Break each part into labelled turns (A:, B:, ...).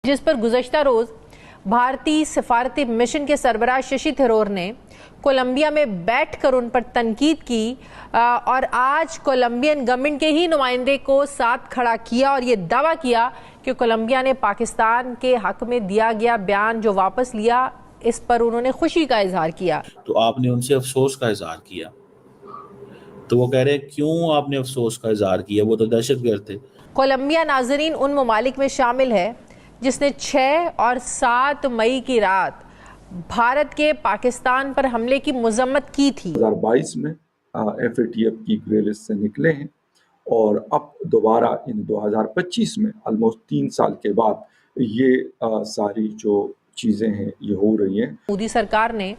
A: जिस पर गुज़श्ता रोज़ भारतीय सफारती मिशन के सरबराह शशि थरूर ने कोलंबिया में बैठकर उन पर तनकीद की और आज कोलंबियन गवर्नमेंट के ही नुमाइंदे को साथ खड़ा किया और ये दावा किया कि कोलंबिया ने पाकिस्तान के हक में दिया गया बयान जो वापस लिया। इस पर उन्होंने खुशी का इजहार किया।
B: तो आपने उनसे अफसोस का इजहार किया, तो वो कह रहे हैं क्यों आपने अफसोस का इजहार किया, वो तो दहशतगर्द थे।
A: कोलंबिया नाजरीन उन ममालिक में शामिल है जिसने 6 और 7 मई की रात भारत के पाकिस्तान पर हमले की मजम्मत की थी।
C: 2022 में FATF की ग्रे लिस्ट से निकले हैं और अब दोबारा इन 2025 में ऑलमोस्ट 3 साल के बाद ये सारी जो चीज़ें हैं ये हो रही हैं।
A: मोदी सरकार ने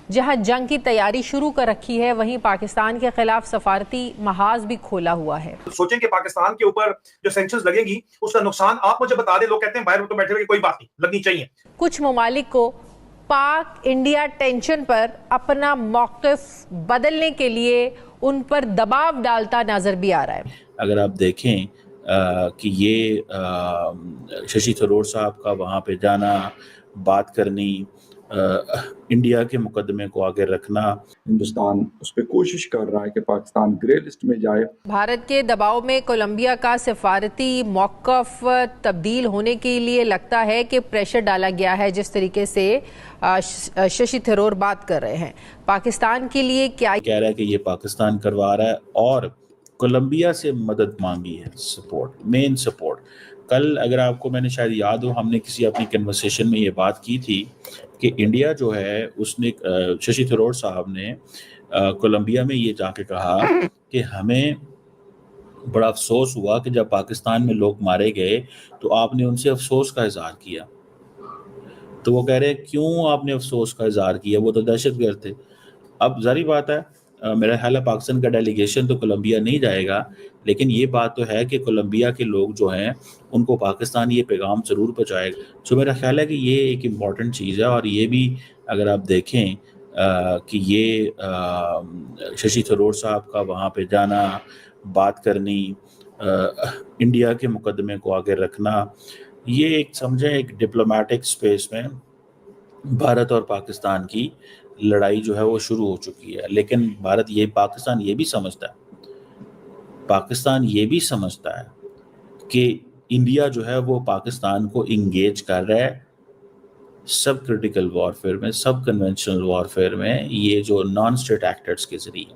A: जहां जंग की तैयारी शुरू कर रखी है, वहीं पाकिस्तान के खिलाफ सफारती महाज भी खोला हुआ है।
D: सोचें कि पाकिस्तान के ऊपर जो सैंक्शंस लगेगी उसका नुकसान आप मुझे बता दें। लोग कहते हैं बाहर तो बैठे हुए कोई बात नहीं, लगनी चाहिए।
A: कुछ ममालिक को पाक इंडिया टेंशन पर अपना मौक़िफ़ बदलने के लिए उन पर दबाव डालता नजर भी आ रहा है।
B: अगर आप देखें कि ये शशि थरूर साहब का वहाँ पे जाना, बात करनी, इंडिया के मुकदमे को आगे रखना,
C: हिंदुस्तान उस पर कोशिश कर रहा है कि पाकिस्तान ग्रे लिस्ट में जाए।
A: भारत के दबाव में कोलंबिया का सफारती मौक़िफ़ तब्दील होने के लिए लगता है कि प्रेशर डाला गया है। जिस तरीके से शशि थरूर बात कर रहे हैं, पाकिस्तान के लिए क्या
B: कह रहा है कि ये पाकिस्तान करवा रहा है और कोलंबिया से मदद मांगी है, सपोर्ट, मेन सपोर्ट। कल अगर आपको, मैंने शायद याद हो, हमने किसी अपनी कन्वर्सेशन में ये बात की थी कि इंडिया जो है उसने, शशि थरूर साहब ने कोलंबिया में ये जाके कहा कि हमें बड़ा अफसोस हुआ कि जब पाकिस्तान में लोग मारे गए तो आपने उनसे अफसोस का इजहार किया। तो वो कह रहे हैं क्यों आपने अफसोस का इजहार किया, वो तो दहशतगर्द थे। अब जारी बात है, मेरा ख्याल है पाकिस्तान का डेलीगेशन तो कोलंबिया नहीं जाएगा, लेकिन ये बात तो है कि कोलंबिया के लोग जो हैं उनको पाकिस्तान ये पैगाम ज़रूर पहुँचाएगा। तो मेरा ख्याल है कि ये एक इम्पॉर्टेंट चीज़ है। और ये भी अगर आप देखें कि ये शशि थरूर साहब का वहाँ पे जाना, बात करनी, इंडिया के मुकदमे को आगे रखना, ये एक समझें एक डिप्लोमेटिक स्पेस में भारत और पाकिस्तान की लड़ाई जो है वो शुरू हो चुकी है। लेकिन पाकिस्तान ये भी समझता है कि इंडिया जो है वो पाकिस्तान को इंगेज कर रहा है सब क्रिटिकल वॉरफेयर में, सब कन्वेंशनल वॉरफेयर में, ये जो नॉन स्टेट एक्टर्स के जरिए।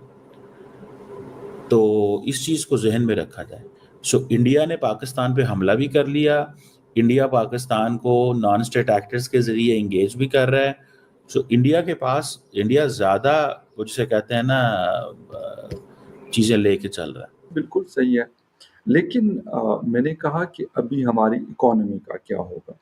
B: तो इस चीज़ को जहन में रखा जाए। सो इंडिया ने पाकिस्तान पे हमला भी कर लिया, इंडिया पाकिस्तान को नॉन स्टेट एक्टर्स के जरिए इंगेज भी कर रहा है। सो इंडिया ज़्यादा, वो जिसे कहते हैं ना, चीज़ें लेके चल रहा है।
C: बिल्कुल सही है, लेकिन मैंने कहा कि अभी हमारी इकोनॉमी का क्या होगा।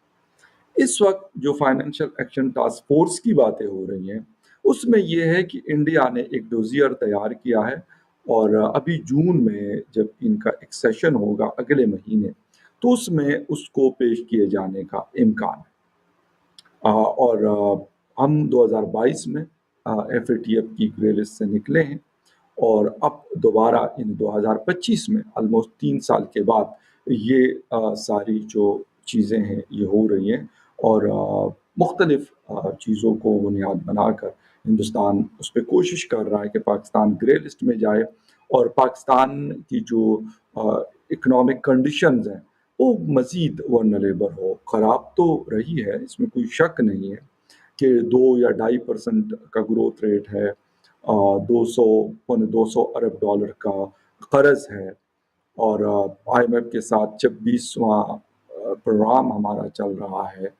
C: इस वक्त जो फाइनेंशियल एक्शन टास्क फोर्स की बातें हो रही हैं उसमें यह है कि इंडिया ने एक डोजियर तैयार किया है और अभी जून में जब इनका एक सेशन होगा अगले महीने, तो उसमें उसको पेश किए जाने का इम्कान है। और हम 2022 में FATF की ग्रे लिस्ट से निकले हैं और अब दोबारा इन 2025 में ऑलमोस्ट 3 साल के बाद ये सारी जो चीज़ें हैं ये हो रही हैं और मुख्तलिफ चीज़ों को बुनियाद बनाकर हिंदुस्तान उस पर कोशिश कर रहा है कि पाकिस्तान ग्रे लिस्ट में जाए और पाकिस्तान की जो इकनॉमिक कंडीशंस हैं वो मज़ीद वल्नरेबल हो। ख़राब तो रही है, इसमें कोई शक नहीं है कि 2 या 2.5% का ग्रोथ रेट है, 200 अरब डॉलर का कर्ज है और IMF के साथ 26वां प्रोग्राम हमारा चल रहा है।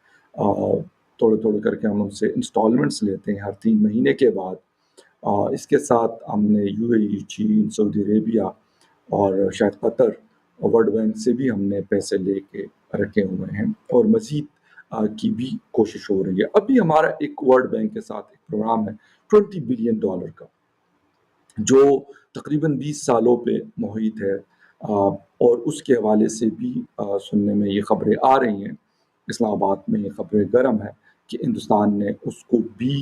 C: थोड़े थोड़े करके हम उनसे इंस्टॉलमेंट्स लेते हैं हर 3 महीने के बाद। इसके साथ हमने UAE, चीन, सऊदी अरेबिया और शायद कतर और वर्ल्ड बैंक से भी हमने पैसे लेके रखे हुए हैं और मज़ीद की भी कोशिश हो रही है। अभी हमारा एक वर्ल्ड बैंक के साथ एक प्रोग्राम है $20 बिलियन का, जो तकरीबन 20 सालों पे मुहित है और उसके हवाले से भी सुनने में ये खबरें आ रही हैं, इस्लामाबाद में ये खबरें गर्म है कि हिंदुस्तान ने उसको भी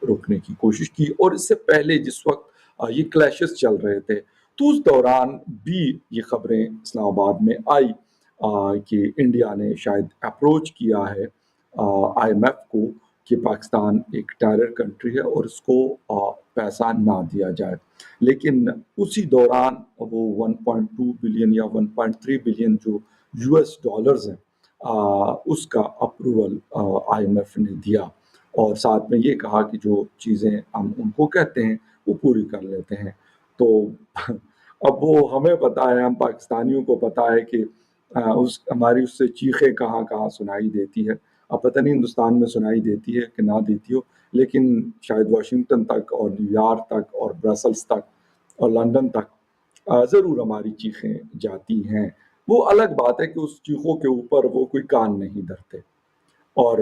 C: रोकने की कोशिश की। और इससे पहले जिस वक्त ये क्लैशेस चल रहे थे तो उस दौरान भी ये खबरें इस्लामाबाद में आई कि इंडिया ने शायद अप्रोच किया है IMF को कि पाकिस्तान एक टेरर कंट्री है और उसको पैसा ना दिया जाए, लेकिन उसी दौरान वो 1.2 बिलियन या 1.3 बिलियन जो US डॉलर्स हैं उसका अप्रूवल IMF ने दिया और साथ में ये कहा कि जो चीज़ें हम उनको कहते हैं वो पूरी कर लेते हैं। तो अब वो हमें पता है, हम पाकिस्तानियों को पता है कि उस हमारी उससे चीखें कहाँ कहाँ सुनाई देती है। अब पता नहीं हिंदुस्तान में सुनाई देती है कि ना देती हो, लेकिन शायद वाशिंगटन तक और न्यूयॉर्क तक और ब्रसल्स तक और लंदन तक ज़रूर हमारी चीखें जाती हैं। वो अलग बात है कि उस चीखों के ऊपर वो कोई कान नहीं धरते। और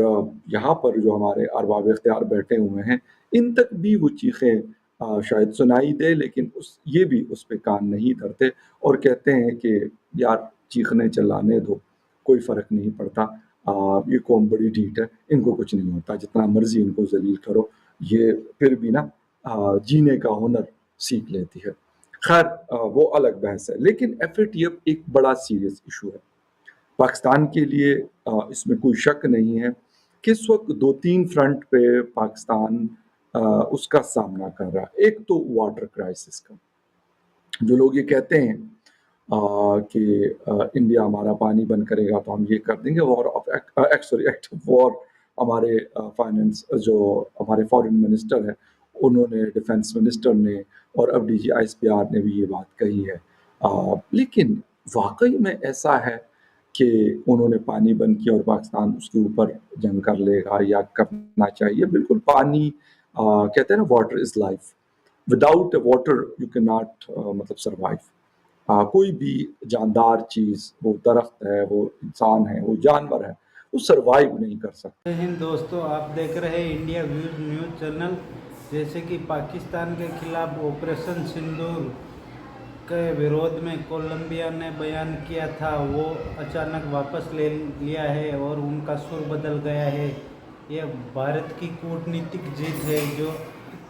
C: यहाँ पर जो हमारे अरबाब इख्तियार बैठे हुए हैं, इन तक भी वो चीखें शायद सुनाई दे, लेकिन ये भी उस पे कान नहीं धरते और कहते हैं कि यार चीखने चिल्लाने दो, कोई फ़र्क नहीं पड़ता, ये कौम बड़ी ढीठ है, इनको कुछ नहीं होता, जितना मर्जी इनको जलील करो, ये फिर भी ना जीने का हुनर सीख लेती है। खैर वो अलग बहस है, लेकिन FATF एक बड़ा सीरियस इशू है पाकिस्तान के लिए। इसमें कोई शक नहीं है कि इस वक्त 2-3 फ्रंट पे पाकिस्तान उसका सामना कर रहा है। एक तो वाटर क्राइसिस का, जो लोग ये कहते हैं कि इंडिया हमारा पानी बंद करेगा तो हम ये कर देंगे, एक्ट ऑफ वॉर हमारे फाइनेंस जो हमारे फॉरेन मिनिस्टर हैं उन्होंने, डिफेंस मिनिस्टर ने और अब DG ISPR ने भी ये बात कही है। लेकिन वाकई में ऐसा है कि उन्होंने पानी बंद किया और पाकिस्तान उसके ऊपर जंग कर लेगा या करना चाहिए? बिल्कुल पानी कहते हैं ना water is life, without water you can not मतलब सर्वाइव। कोई भी जानदार चीज़, वो दरख्त है, वो इंसान है, वो जानवर है, वो सर्वाइव नहीं कर सकता।
E: जय हिंद दोस्तों, आप देख रहे हैं इंडिया व्यूज न्यूज़ चैनल। जैसे कि पाकिस्तान के खिलाफ ऑपरेशन सिंदूर के विरोध में कोलंबिया ने बयान किया था, वो अचानक वापस ले लिया है और उनका सुर बदल गया है। यह भारत की कूटनीतिक जीत है जो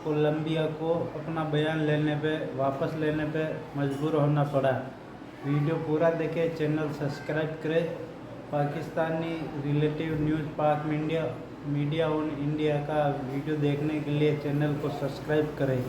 E: कोलंबिया को अपना बयान वापस लेने पे मजबूर होना पड़ा। वीडियो पूरा देखें, चैनल सब्सक्राइब करें। पाकिस्तानी रिलेटिव न्यूज़ पाक मीडिया ऑन इंडिया का वीडियो देखने के लिए चैनल को सब्सक्राइब करें।